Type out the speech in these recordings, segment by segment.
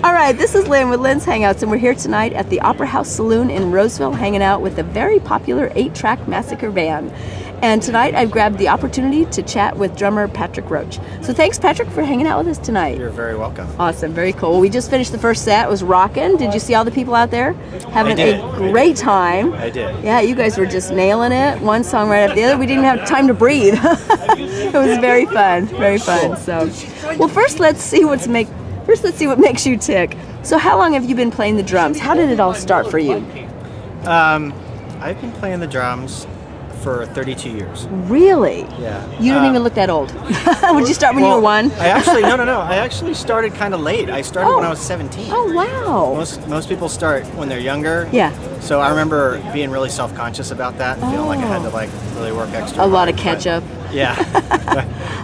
All right, this is Lynn with Lynns Hangouts, and we're here tonight at the Opera House Saloon in Roseville, hanging out with the very popular 8-Track Massacre band. And tonight I've grabbed the opportunity to chat with drummer Patrick Roche. So thanks, Patrick, for hanging out with us tonight. You're very welcome. Awesome, very cool. Well, we just finished the first set. It was rocking. Did you see all the people out there having a great time? I did. Yeah, you guys were just nailing it. One song right after the other. We didn't have time to breathe. It was very fun, very fun. So, well, first let's see what makes you tick. So, how long have you been playing the drums? How did it all start for you? I've been playing the drums for 32 years. Really? Yeah. You don't even look that old. Would you start when you were one? I actually no. I actually started kind of late. I started when I was 17. Oh, wow. Most people start when they're younger. Yeah. So I remember being really self-conscious about that, feeling like I had to really work extra. A lot of catch up. Yeah.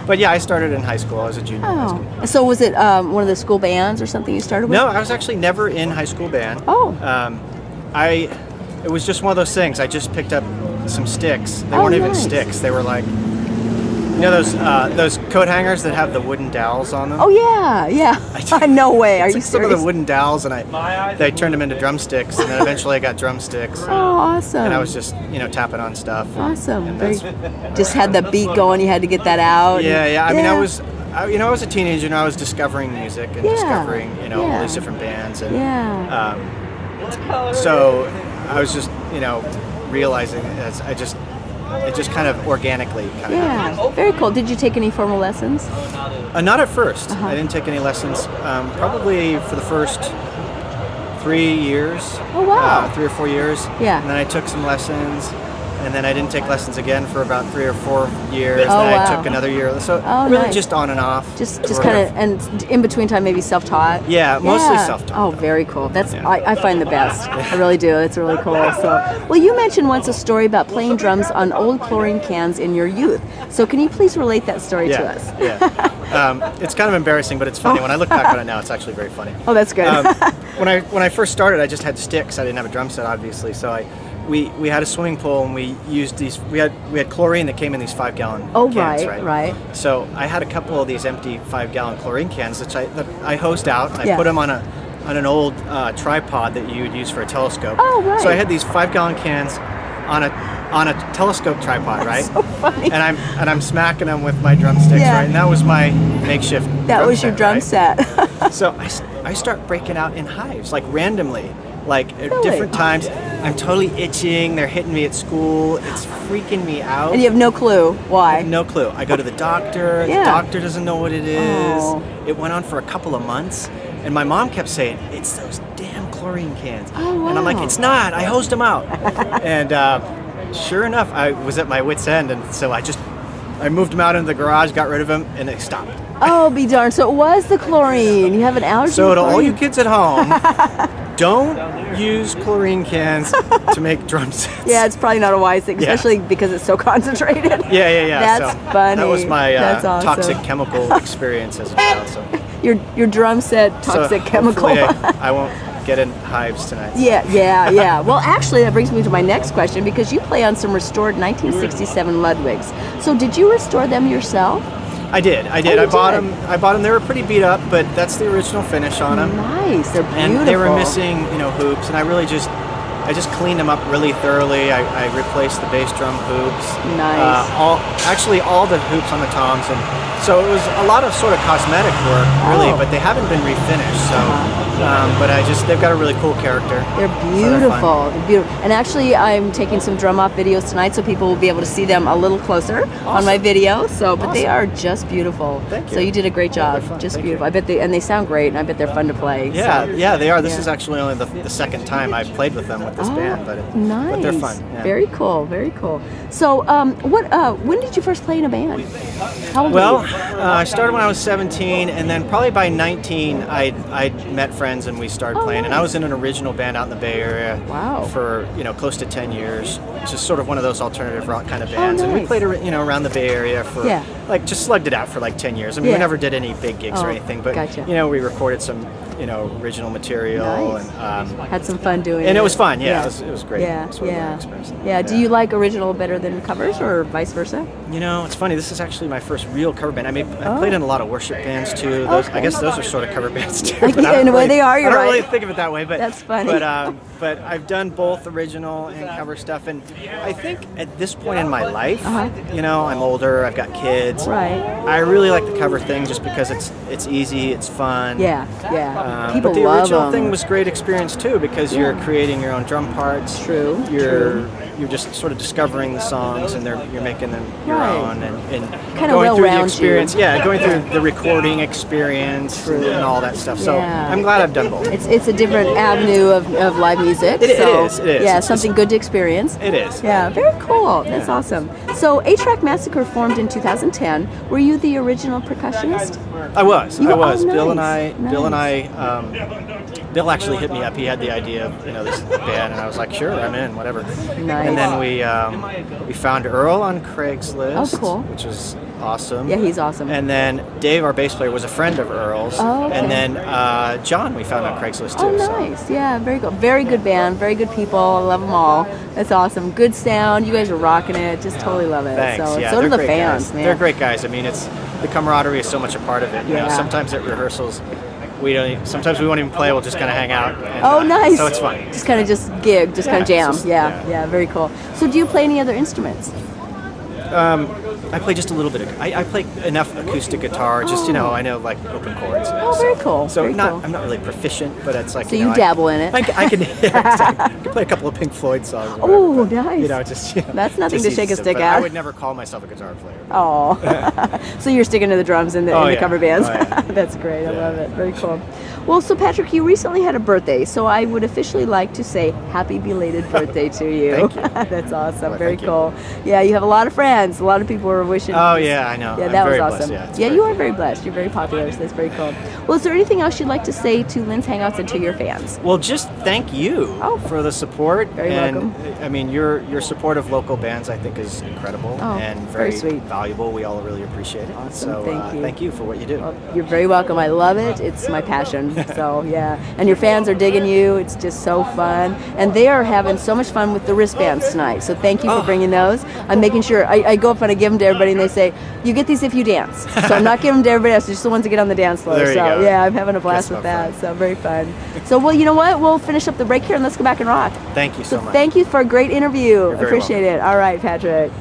But yeah, I started in high school. I was a junior in high school. So was it one of the school bands or something you started with? No, I was actually never in high school band. Oh. It was just one of those things. I just picked up some sticks. They weren't even sticks. They were like, you know those coat hangers that have the wooden dowels on them? Oh yeah. No way. Are you serious? Some of the wooden dowels, and they turned them into drumsticks, and then eventually I got drumsticks. Oh, awesome. And I was just tapping on stuff. Awesome. Just had the beat going. You had to get that out. Yeah. I mean, I was a teenager, and I was discovering music and discovering all these different bands, and so I was just realizing as it just kind of organically happened. Very cool. Did you take any formal lessons? Not at first. I didn't take any lessons. Probably for the first 3 years. Oh, wow. 3 or 4 years. Yeah. And then I took some lessons, and then I didn't take lessons again for about 3 or 4 years. Oh, then wow. I took another year. So really nice. just on and off. Just kind of, and in between time maybe self-taught? Yeah, mostly self-taught. Oh, very cool. That's I find the best. I really do. It's really cool. So, well, you mentioned once a story about playing drums on old chlorine cans in your youth. So can you please relate that story to us? Yeah. It's kind of embarrassing, but it's funny. When I look back on it now, it's actually very funny. Oh, that's good. When I first started, I just had sticks. I didn't have a drum set, obviously. So we had a swimming pool, and we used these. We had chlorine that came in these 5-gallon cans, right. So I had a couple of these empty 5-gallon chlorine cans that I hosed out, and I put them on an old tripod that you would use for a telescope. Oh, right. So I had these 5-gallon cans on a telescope tripod, right? So funny. And I'm smacking them with my drumsticks, right? And that was my makeshift. That was your drum set. So I start breaking out in hives, like randomly, like at different times. I'm totally itching. They're hitting me at school. It's freaking me out. And you have no clue why? I have no clue. I go to the doctor. The doctor doesn't know what it is. It went on for a couple of months, and my mom kept saying, "It's those damn chlorine cans." Oh, wow. And I'm like, "It's not. I hosed them out." And sure enough, I was at my wit's end, and so I moved them out into the garage, got rid of them, and they stopped. Oh, be darned. So it was the chlorine. You have an allergy So to to all chlorine? you kids at home, don't use chlorine cans to make drum sets. Yeah, it's probably not a wise thing, especially because it's so concentrated. Yeah. That's funny. That was my awesome. toxic chemical experience as a child. So Your drum set toxic chemical. I won't get in hives tonight. Yeah. Well, actually, that brings me to my next question, because you play on some restored 1967 Ludwigs. So did you restore them yourself? I did. I bought them. They were pretty beat up, but that's the original finish on them. Nice. They're beautiful. And they were missing, hoops, and I just cleaned them up really thoroughly. I replaced the bass drum hoops. Nice. All the hoops on the toms, and so it was a lot of sort of cosmetic work, really, but they haven't been refinished. So, but they've got a really cool character. They're beautiful. They're beautiful. And actually, I'm taking some drum off videos tonight, so people will be able to see them a little closer on my video. So, but they are just beautiful. Thank you. So you did a great job. Just Thank beautiful. you. I bet they sound great, and I bet they're fun to play. Yeah, they are. This is actually only the second time I've played with them with this band, but they're fun. Yeah. Very cool. So, when did you first play in a band? How old Well, were you? I started when I was 17, and then probably by 19, I met friends and we started playing. Nice. And I was in an original band out in the Bay Area for close to 10 years, which is sort of one of those alternative rock kind of bands. Nice. And we played around the Bay Area for just slugged it out for like 10 years. I mean, we never did any big gigs or anything, but gotcha. we recorded some original material and had some fun doing it. And it was fun. Yeah, it was great. Yeah, sort of yeah. experience. Yeah. Do you like original better than covers, or vice versa? You know, it's funny. This is actually my first real cover band. I played in a lot of worship bands too. Okay. I guess those are sort of cover bands too. Yeah, but I don't in a way really- they are, you're I don't right. really think of it that way, but That's funny. But I've done both original and cover stuff, and I think at this point in my life, you know, I'm older. I've got kids. Right. I really like the cover thing just because it's easy, it's fun. Yeah, yeah. People but the love original them. thing was great experience too because you're creating your own drum parts. True, You're just sort of discovering the songs and you're making them your Right. own and Kinda going through the well-round experience. you. Yeah, going through the recording experience and all that stuff. So Yeah. I'm glad I've done both. It's a different avenue of live music. It so, is. Yeah, It's something good to experience. It is. Yeah, very cool. That's awesome. So, Track Massacre formed in 2010. Were you the original percussionist? I was. You- I was. oh, Bill and nice, Bill actually hit me up. He had the idea of this band, and I was like, sure, I'm in, whatever. Nice. And then we found Earl on Craigslist, Oh, cool. which was awesome. Yeah, he's awesome. And then Dave, our bass player, was a friend of Earl's. Oh, okay. And then John we found on Craigslist too. Oh, so- nice. Yeah, very good. Very good band. Very good people. I love them all. That's awesome. Good sound. You guys are rocking it. Just totally love it. Thanks. So, yeah, so do they're the great fans, guys. man. They're great guys. I mean, the camaraderie is so much a part of it. You know, Yeah. sometimes at rehearsals, sometimes we won't even play. We'll just kind of hang out. And, Oh, nice. So it's fun. Just kind of gig, just kind of Yeah, jam. it's just- yeah, yeah. yeah, very cool. So do you play any other instruments? I play just a little bit of. I play enough acoustic guitar. Just I know like open chords. Oh, very cool. So Very not. cool. I'm not really proficient, but it's like. So you dabble in it. I can. I can play a couple of Pink Floyd songs. or Oh, whatever, but, nice. just. That's nothing just to shake easy a stuff, stick but at. I would never call myself a guitar player. Oh, so you're sticking to the drums in the Yeah. cover bands. Oh, yeah. That's great. I love it. Very cool. Well, so Patrick, you recently had a birthday, so I would officially like to say happy belated birthday to you. Thank you. That's awesome. Well, Very thank you. cool. Yeah, you have a lot of friends. A lot of people were wishing. Oh yeah, I know. Yeah, I'm that was very awesome. blessed, yeah, it's Yeah, very you are cool. very blessed. You're very popular, so that's very cool. Well, is there anything else you'd like to say to Lynns Hangouts and to your fans? Well, just thank you Oh. for the support. Very and welcome. I mean, your support of local bands, I think, is incredible Oh, and very very sweet. valuable. We all really appreciate it. Awesome. So Thank you. thank you for what you do. Well, you're very welcome. I love it. It's my passion. So yeah, and your fans are digging you. It's just so fun, and they are having so much fun with the wristbands tonight. So thank you for bringing those. I'm making sure I go up and I give them to everybody, and they say you get these if you dance. So I'm not giving them to everybody else. Just the ones that get on the dance floor. There you so go. yeah, I'm having a blast That's with no that. fun. So very fun. So well, you know what? We'll finish up the break here and let's go back and rock. Thank you so So much. very much. Thank you for a great interview. very Appreciate it. All right, Patrick.